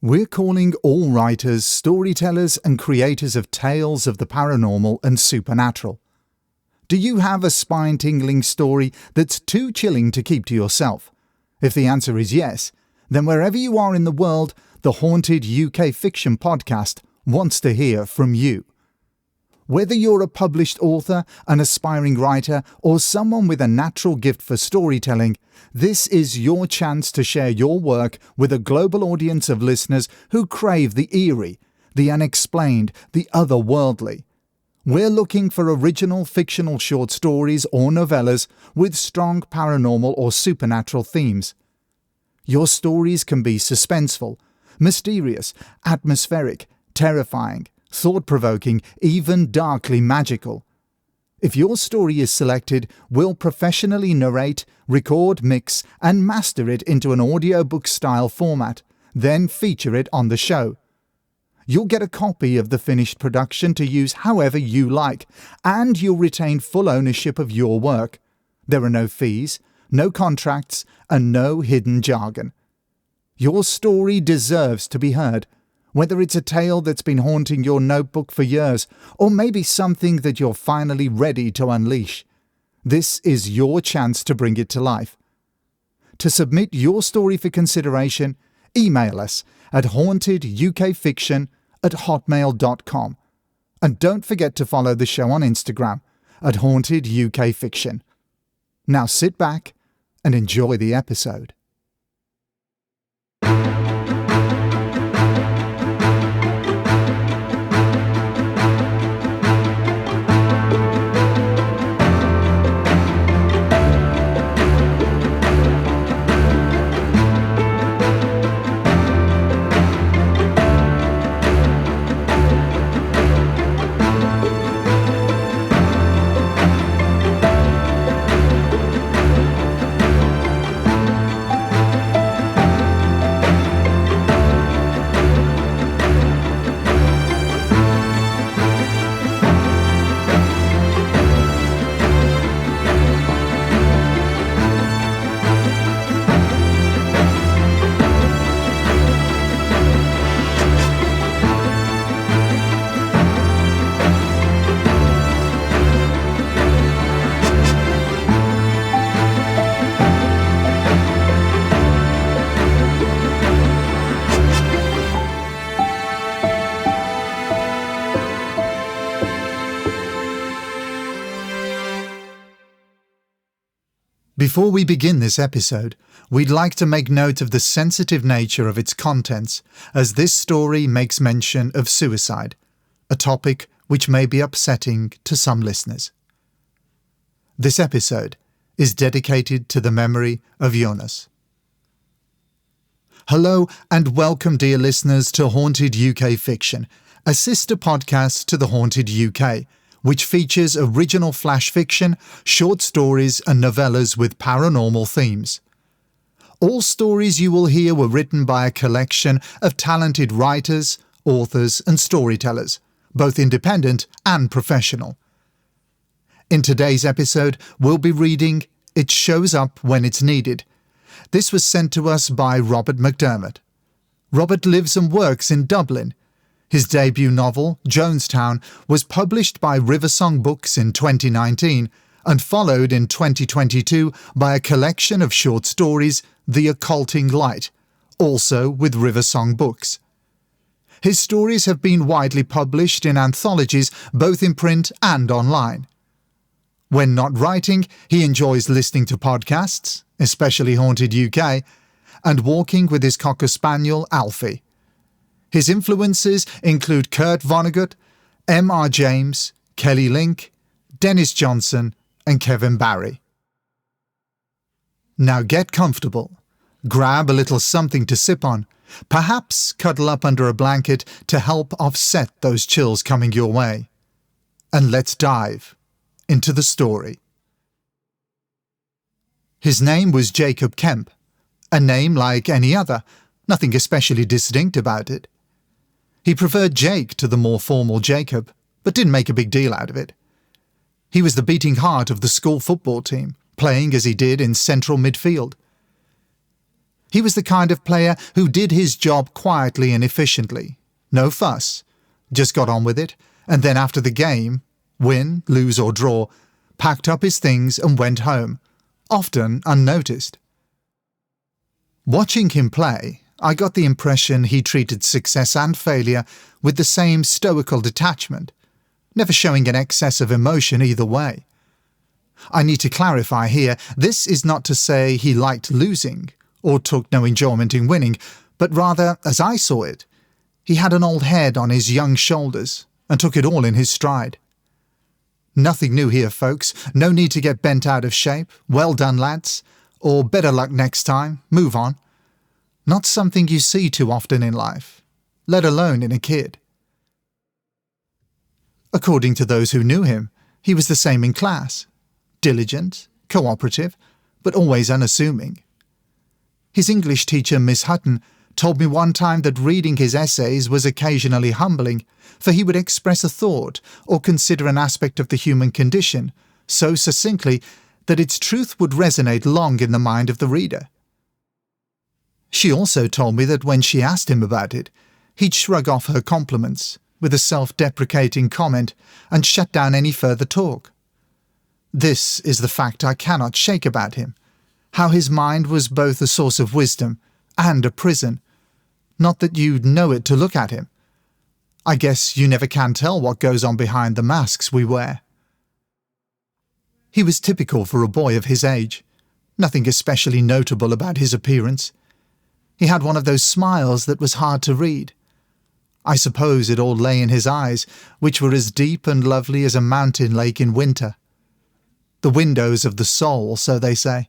We're calling all writers, storytellers and creators of tales of the paranormal and supernatural. Do you have a spine-tingling story that's too chilling to keep to yourself? If the answer is yes, then wherever you are in the world, the Haunted UK Fiction Podcast wants to hear from you. Whether you're a published author, an aspiring writer, or someone with a natural gift for storytelling, this is your chance to share your work with a global audience of listeners who crave the eerie, the unexplained, the otherworldly. We're looking for original fictional short stories or novellas with strong paranormal or supernatural themes. Your stories can be suspenseful, mysterious, atmospheric, terrifying, thought-provoking, even darkly magical. If your story is selected, we'll professionally narrate, record, mix, and master it into an audiobook-style format, then feature it on the show. You'll get a copy of the finished production to use however you like, and you'll retain full ownership of your work. There are no fees, no contracts, and no hidden jargon. Your story deserves to be heard. Whether it's a tale that's been haunting your notebook for years, or maybe something that you're finally ready to unleash, this is your chance to bring it to life. To submit your story for consideration, email us at hauntedukfiction@hotmail.com. And don't forget to follow the show on Instagram at hauntedukfiction. Now sit back and enjoy the episode. Before we begin this episode, we'd like to make note of the sensitive nature of its contents, as this story makes mention of suicide, a topic which may be upsetting to some listeners. This episode is dedicated to the memory of Jonas. Hello and welcome, dear listeners, to Haunted UK Fiction, a sister podcast to the Haunted UK, which features original flash fiction, short stories and novellas with paranormal themes. All stories you will hear were written by a collection of talented writers, authors and storytellers, both independent and professional. In today's episode, we'll be reading It Shows Up When It's Needed. This was sent to us by Robert McDermott. Robert lives and works in Dublin. His debut novel, Jonestown, was published by Riversong Books in 2019 and followed in 2022 by a collection of short stories, The Occulting Light, also with Riversong Books. His stories have been widely published in anthologies both in print and online. When not writing, he enjoys listening to podcasts, especially Haunted UK, and walking with his Cocker Spaniel, Alfie. His influences include Kurt Vonnegut, M.R. James, Kelly Link, Dennis Johnson, and Kevin Barry. Now get comfortable, grab a little something to sip on, perhaps cuddle up under a blanket to help offset those chills coming your way. And let's dive into the story. His name was Jacob Kemp, a name like any other, nothing especially distinct about it. He preferred Jake to the more formal Jacob, but didn't make a big deal out of it. He was the beating heart of the school football team, playing as he did in central midfield. He was the kind of player who did his job quietly and efficiently. No fuss. Just got on with it, and then after the game, win, lose or draw, packed up his things and went home, often unnoticed. Watching him play, I got the impression he treated success and failure with the same stoical detachment, never showing an excess of emotion either way. I need to clarify here, this is not to say he liked losing or took no enjoyment in winning, but rather, as I saw it, he had an old head on his young shoulders and took it all in his stride. Nothing new here, folks. No need to get bent out of shape. Well done, lads. Or better luck next time. Move on. Not something you see too often in life, let alone in a kid. According to those who knew him, he was the same in class. Diligent, cooperative, but always unassuming. His English teacher, Miss Hutton, told me one time that reading his essays was occasionally humbling, for he would express a thought or consider an aspect of the human condition so succinctly that its truth would resonate long in the mind of the reader. She also told me that when she asked him about it, he'd shrug off her compliments with a self-deprecating comment and shut down any further talk. This is the fact I cannot shake about him, how his mind was both a source of wisdom and a prison. Not that you'd know it to look at him. I guess you never can tell what goes on behind the masks we wear. He was typical for a boy of his age. Nothing especially notable about his appearance. He had one of those smiles that was hard to read. I suppose it all lay in his eyes, which were as deep and lovely as a mountain lake in winter. The windows of the soul, so they say.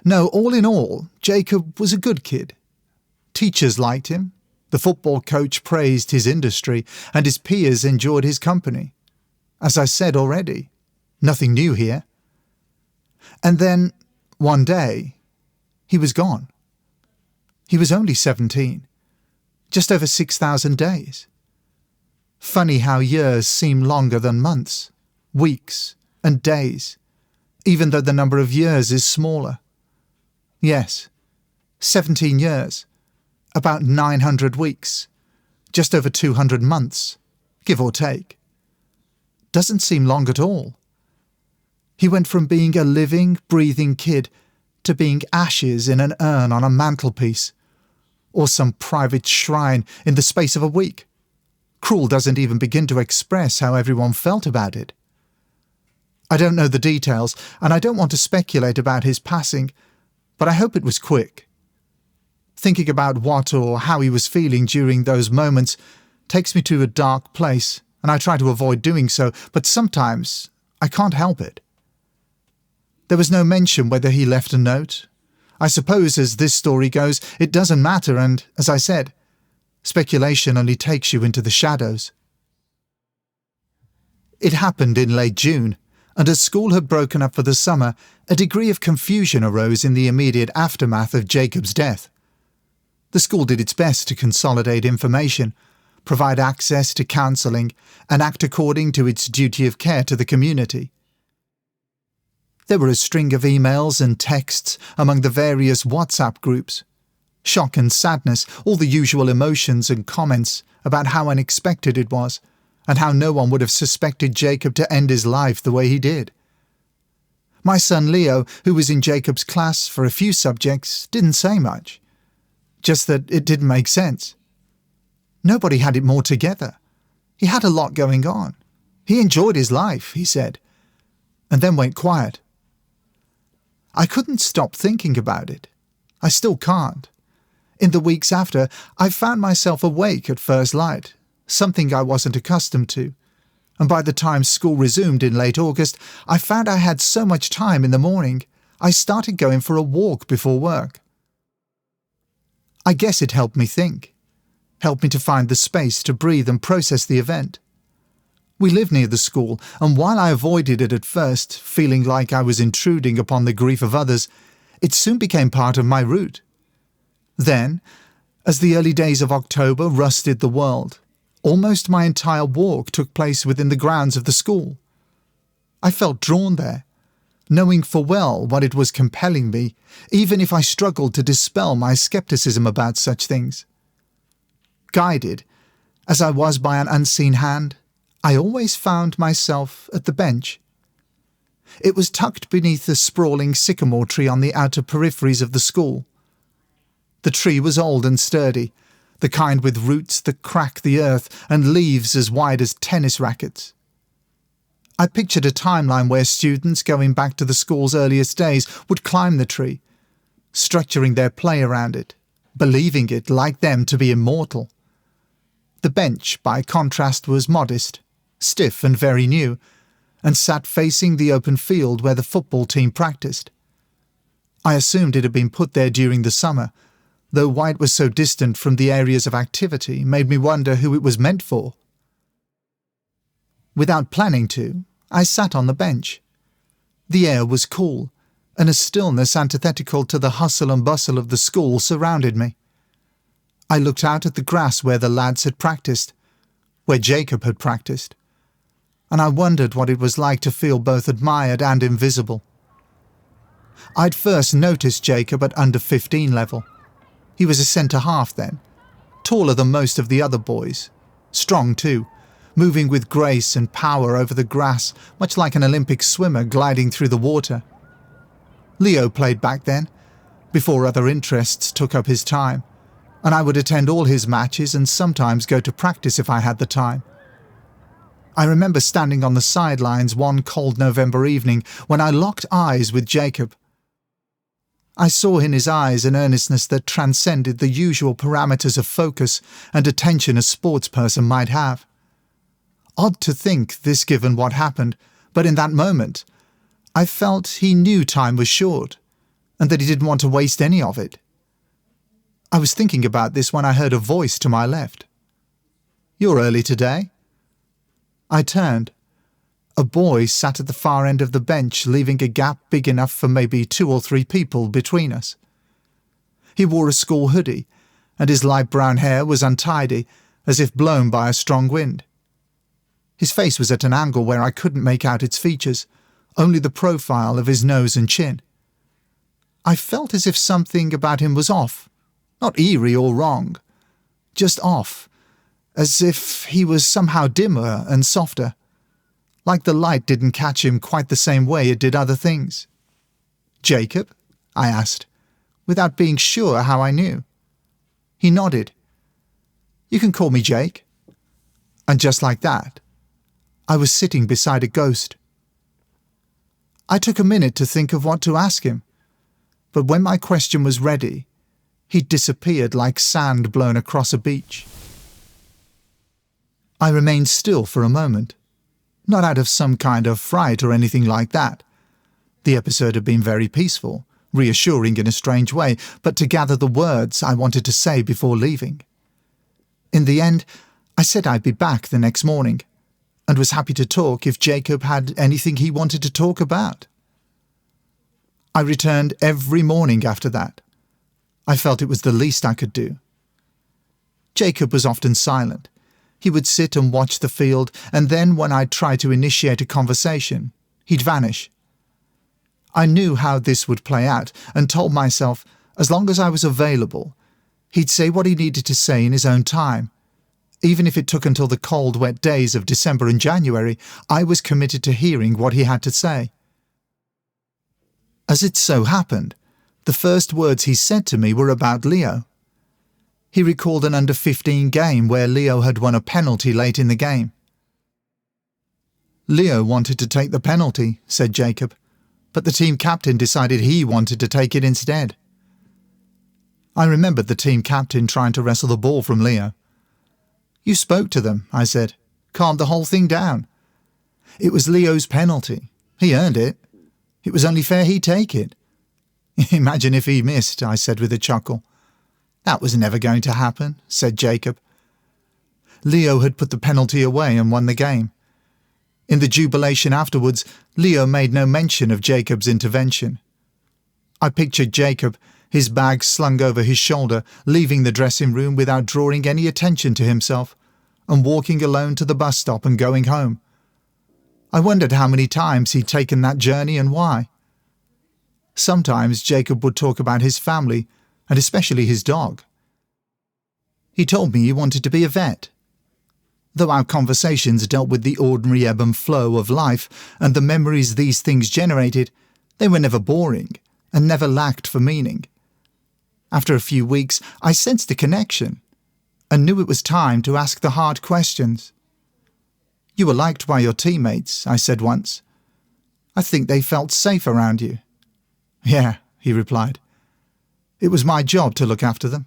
No, all in all, Jacob was a good kid. Teachers liked him, the football coach praised his industry, and his peers enjoyed his company. As I said already, nothing new here. And then, one day, he was gone. He was only 17, just over 6,000 days. Funny how years seem longer than months, weeks, and days, even though the number of years is smaller. Yes, 17 years, about 900 weeks, just over 200 months, give or take. Doesn't seem long at all. He went from being a living, breathing kid to being ashes in an urn on a mantelpiece, or some private shrine in the space of a week. Cruel doesn't even begin to express how everyone felt about it. I don't know the details, and I don't want to speculate about his passing, but I hope it was quick. Thinking about what or how he was feeling during those moments takes me to a dark place, and I try to avoid doing so, but sometimes I can't help it. There was no mention whether he left a note. I suppose, as this story goes, it doesn't matter, and, as I said, speculation only takes you into the shadows. It happened in late June, and as school had broken up for the summer, a degree of confusion arose in the immediate aftermath of Jacob's death. The school did its best to consolidate information, provide access to counselling, and act according to its duty of care to the community. There were a string of emails and texts among the various WhatsApp groups. Shock and sadness, all the usual emotions and comments about how unexpected it was, and how no one would have suspected Jacob to end his life the way he did. My son Leo, who was in Jacob's class for a few subjects, didn't say much. Just that it didn't make sense. Nobody had it more together. He had a lot going on. He enjoyed his life, he said, and then went quiet. I couldn't stop thinking about it. I still can't. In the weeks after, I found myself awake at first light, something I wasn't accustomed to, and by the time school resumed in late August, I found I had so much time in the morning, I started going for a walk before work. I guess it helped me think, helped me to find the space to breathe and process the event. We lived near the school, and while I avoided it at first, feeling like I was intruding upon the grief of others, it soon became part of my route. Then, as the early days of October rusted the world, almost my entire walk took place within the grounds of the school. I felt drawn there. knowing full well what it was compelling me, even if I struggled to dispel my skepticism about such things. Guided, as I was by an unseen hand, I always found myself at the bench. It was tucked beneath a sprawling sycamore tree on the outer peripheries of the school. The tree was old and sturdy, the kind with roots that crack the earth and leaves as wide as tennis rackets. I pictured a timeline where students going back to the school's earliest days would climb the tree, structuring their play around it, believing it, like them, to be immortal. The bench, by contrast, was modest, stiff and very new, and sat facing the open field where the football team practiced. I assumed it had been put there during the summer, though why it was so distant from the areas of activity made me wonder who it was meant for. Without planning to, I sat on the bench. The air was cool, and a stillness antithetical to the hustle and bustle of the school surrounded me. I looked out at the grass where the lads had practiced, where Jacob had practiced, and I wondered what it was like to feel both admired and invisible. I'd first noticed Jacob at under 15 level. He was a centre-half then, taller than most of the other boys, strong too, moving with grace and power over the grass, much like an Olympic swimmer gliding through the water. Leo played back then, before other interests took up his time, and I would attend all his matches and sometimes go to practice if I had the time. I remember standing on the sidelines one cold November evening when I locked eyes with Jacob. I saw in his eyes an earnestness that transcended the usual parameters of focus and attention a sportsperson might have. Odd to think this given what happened, but in that moment, I felt he knew time was short, and that he didn't want to waste any of it. I was thinking about this when I heard a voice to my left. "You're early today?" I turned. A boy sat at the far end of the bench, leaving a gap big enough for maybe 2 or 3 people between us. He wore a school hoodie, and his light brown hair was untidy, as if blown by a strong wind. His face was at an angle where I couldn't make out its features, only the profile of his nose and chin. I felt as if something about him was off, not eerie or wrong, just off, as if he was somehow dimmer and softer, like the light didn't catch him quite the same way it did other things. "Jacob?" I asked, without being sure how I knew. He nodded. "You can call me Jake." And just like that, I was sitting beside a ghost. I took a minute to think of what to ask him, but when my question was ready, he'd disappeared like sand blown across a beach. I remained still for a moment, not out of some kind of fright or anything like that. The episode had been very peaceful, reassuring in a strange way, but to gather the words I wanted to say before leaving. In the end, I said I'd be back the next morning, and was happy to talk if Jacob had anything he wanted to talk about. I returned every morning after that. I felt it was the least I could do. Jacob was often silent. He would sit and watch the field, and then when I'd try to initiate a conversation, he'd vanish. I knew how this would play out, and told myself, as long as I was available, he'd say what he needed to say in his own time. Even if it took until the cold, wet days of December and January, I was committed to hearing what he had to say. As it so happened, the first words he said to me were about Leo. He recalled an under-15 game where Leo had won a penalty late in the game. "Leo wanted to take the penalty," said Jacob, "but the team captain decided he wanted to take it instead." I remembered the team captain trying to wrestle the ball from Leo. "You spoke to them," I said. "Calmed the whole thing down. It was Leo's penalty. He earned it. It was only fair he take it." "Imagine if he missed," I said with a chuckle. "That was never going to happen," said Jacob. Leo had put the penalty away and won the game. In the jubilation afterwards, Leo made no mention of Jacob's intervention. I pictured Jacob, his bag slung over his shoulder, leaving the dressing room without drawing any attention to himself, and walking alone to the bus stop and going home. I wondered how many times he'd taken that journey and why. Sometimes Jacob would talk about his family, and especially his dog. He told me he wanted to be a vet. Though our conversations dealt with the ordinary ebb and flow of life and the memories these things generated, they were never boring and never lacked for meaning. After a few weeks, I sensed a connection and knew it was time to ask the hard questions. "You were liked by your teammates," I said once. "I think they felt safe around you." "Yeah," he replied. "It was my job to look after them."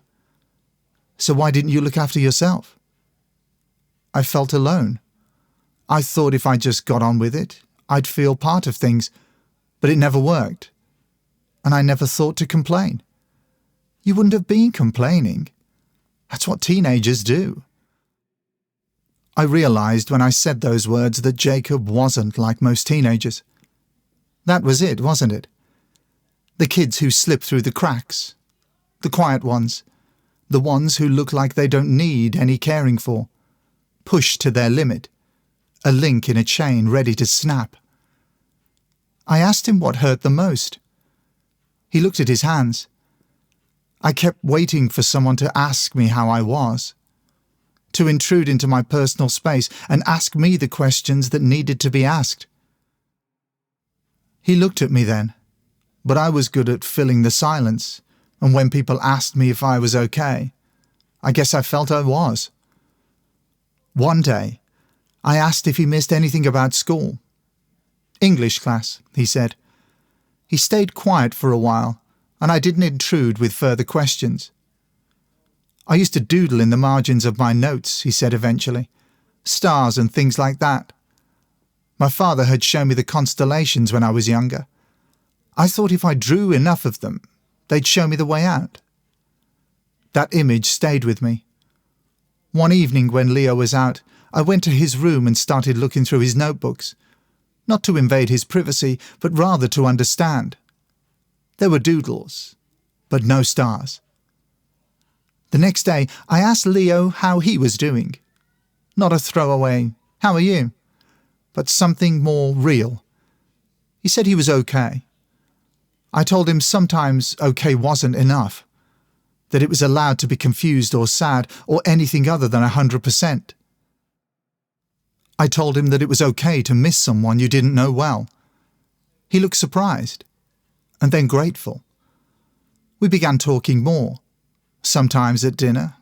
"So why didn't you look after yourself?" "I felt alone. I thought if I just got on with it, I'd feel part of things, but it never worked. And I never thought to complain." "You wouldn't have been complaining. That's what teenagers do." I realized when I said those words that Jacob wasn't like most teenagers. That was it, wasn't it? The kids who slip through the cracks. The quiet ones. The ones who look like they don't need any caring for. Pushed to their limit. A link in a chain ready to snap. I asked him what hurt the most. He looked at his hands. I kept waiting for someone to ask me how I was, to intrude into my personal space and ask me the questions that needed to be asked. He looked at me then, but I was good at filling the silence, and when people asked me if I was okay, I guess I felt I was. One day, I asked if he missed anything about school. "English class," he said. He stayed quiet for a while, and I didn't intrude with further questions. "I used to doodle in the margins of my notes," he said eventually. "Stars and things like that. My father had shown me the constellations when I was younger. I thought if I drew enough of them, they'd show me the way out." That image stayed with me. One evening when Leo was out, I went to his room and started looking through his notebooks, not to invade his privacy, but rather to understand. There were doodles, but no stars. The next day, I asked Leo how he was doing. Not a throwaway, "How are you?" but something more real. He said he was okay. I told him sometimes okay wasn't enough, that it was allowed to be confused or sad or anything other than 100%. I told him that it was okay to miss someone you didn't know well. He looked surprised, and then grateful. We began talking more, sometimes at dinner,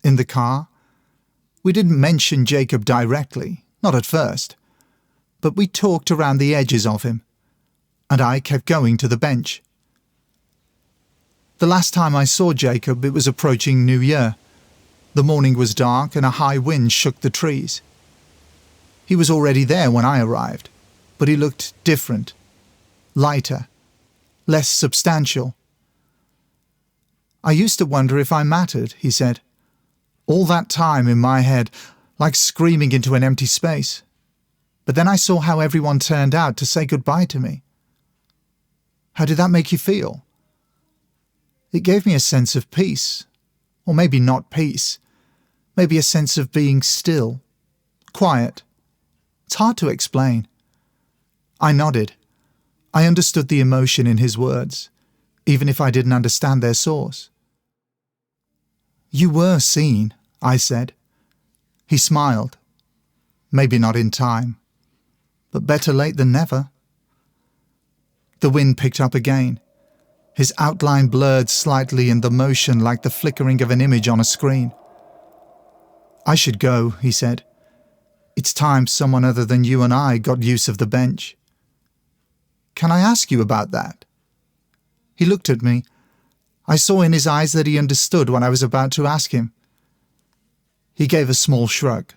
in the car. We didn't mention Jacob directly, not at first, but we talked around the edges of him, and I kept going to the bench. The last time I saw Jacob, it was approaching New Year. The morning was dark and a high wind shook the trees. He was already there when I arrived, but he looked different, lighter, less substantial. "I used to wonder if I mattered," he said. "All that time in my head, like screaming into an empty space. But then I saw how everyone turned out to say goodbye to me." "How did that make you feel?" "It gave me a sense of peace. Or maybe not peace. Maybe a sense of being still, quiet. It's hard to explain." I nodded. I understood the emotion in his words, even if I didn't understand their source. "You were seen," I said. He smiled. "Maybe not in time, but better late than never." The wind picked up again. His outline blurred slightly in the motion like the flickering of an image on a screen. "I should go," he said. "It's time someone other than you and I got use of the bench." "Can I ask you about that?" He looked at me. I saw in his eyes that he understood what I was about to ask him. He gave a small shrug.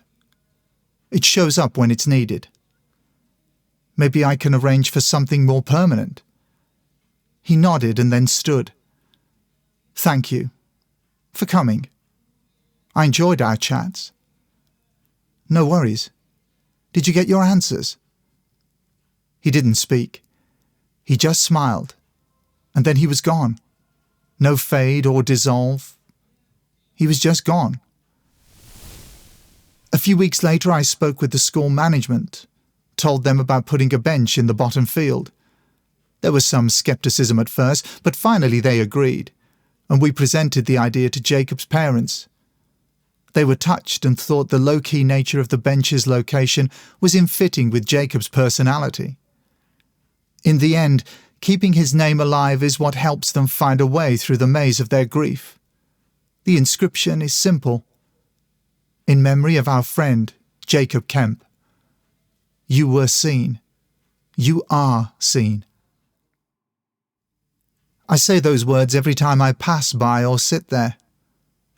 "It shows up when it's needed. Maybe I can arrange for something more permanent." He nodded and then stood. "Thank you for coming. I enjoyed our chats." "No worries. Did you get your answers?" He didn't speak. He just smiled, and then he was gone. No fade or dissolve. He was just gone. A few weeks later, I spoke with the school management, told them about putting a bench in the bottom field. There was some skepticism at first, but finally they agreed, and we presented the idea to Jacob's parents. They were touched and thought the low-key nature of the bench's location was in fitting with Jacob's personality. In the end, keeping his name alive is what helps them find a way through the maze of their grief. The inscription is simple. In memory of our friend, Jacob Kemp. You were seen. You are seen. I say those words every time I pass by or sit there.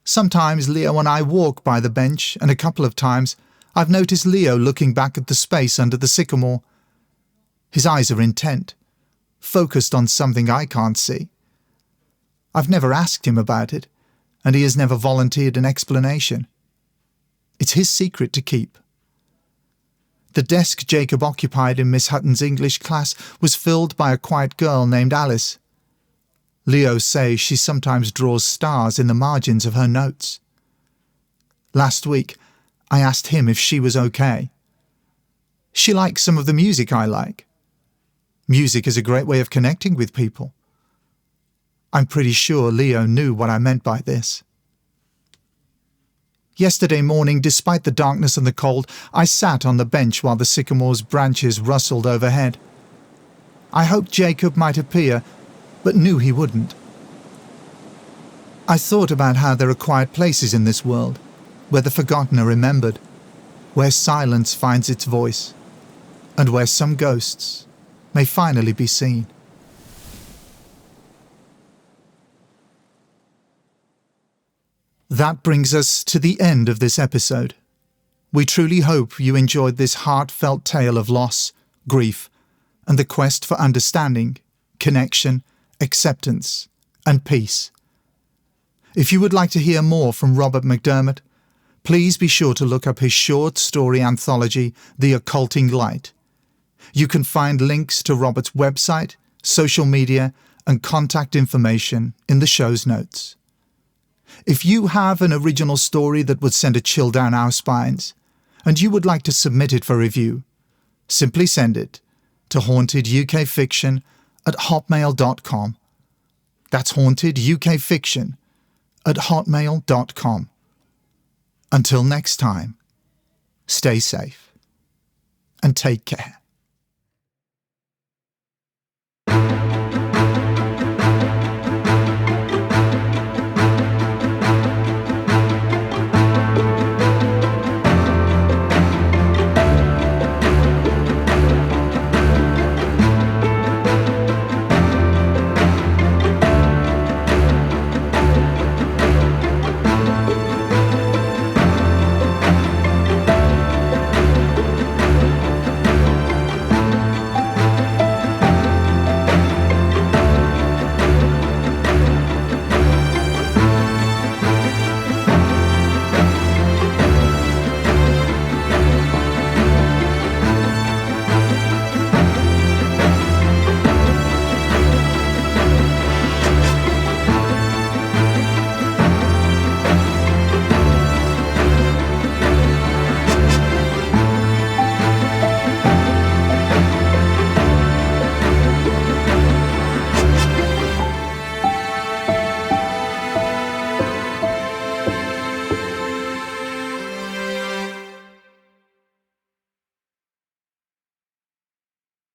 Sometimes Leo and I walk by the bench, and a couple of times I've noticed Leo looking back at the space under the sycamore. His eyes are intent, focused on something I can't see. I've never asked him about it, and he has never volunteered an explanation. It's his secret to keep. The desk Jacob occupied in Miss Hutton's English class was filled by a quiet girl named Alice. Leo says she sometimes draws stars in the margins of her notes. Last week, I asked him if she was okay. She likes some of the music I like. Music is a great way of connecting with people. I'm pretty sure Leo knew what I meant by this. Yesterday morning, despite the darkness and the cold, I sat on the bench while the sycamore's branches rustled overhead. I hoped Jacob might appear, but knew he wouldn't. I thought about how there are quiet places in this world, where the forgotten are remembered, where silence finds its voice, and where some ghosts may finally be seen. That brings us to the end of this episode. We truly hope you enjoyed this heartfelt tale of loss, grief, and the quest for understanding, connection, acceptance, and peace. If you would like to hear more from Robert McDermott, please be sure to look up his short story anthology, The Occulting Light. You can find links to Robert's website, social media, and contact information in the show's notes. If you have an original story that would send a chill down our spines, and you would like to submit it for review, simply send it to hauntedukfiction@hotmail.com. That's hauntedukfiction@hotmail.com. Until next time, stay safe and take care.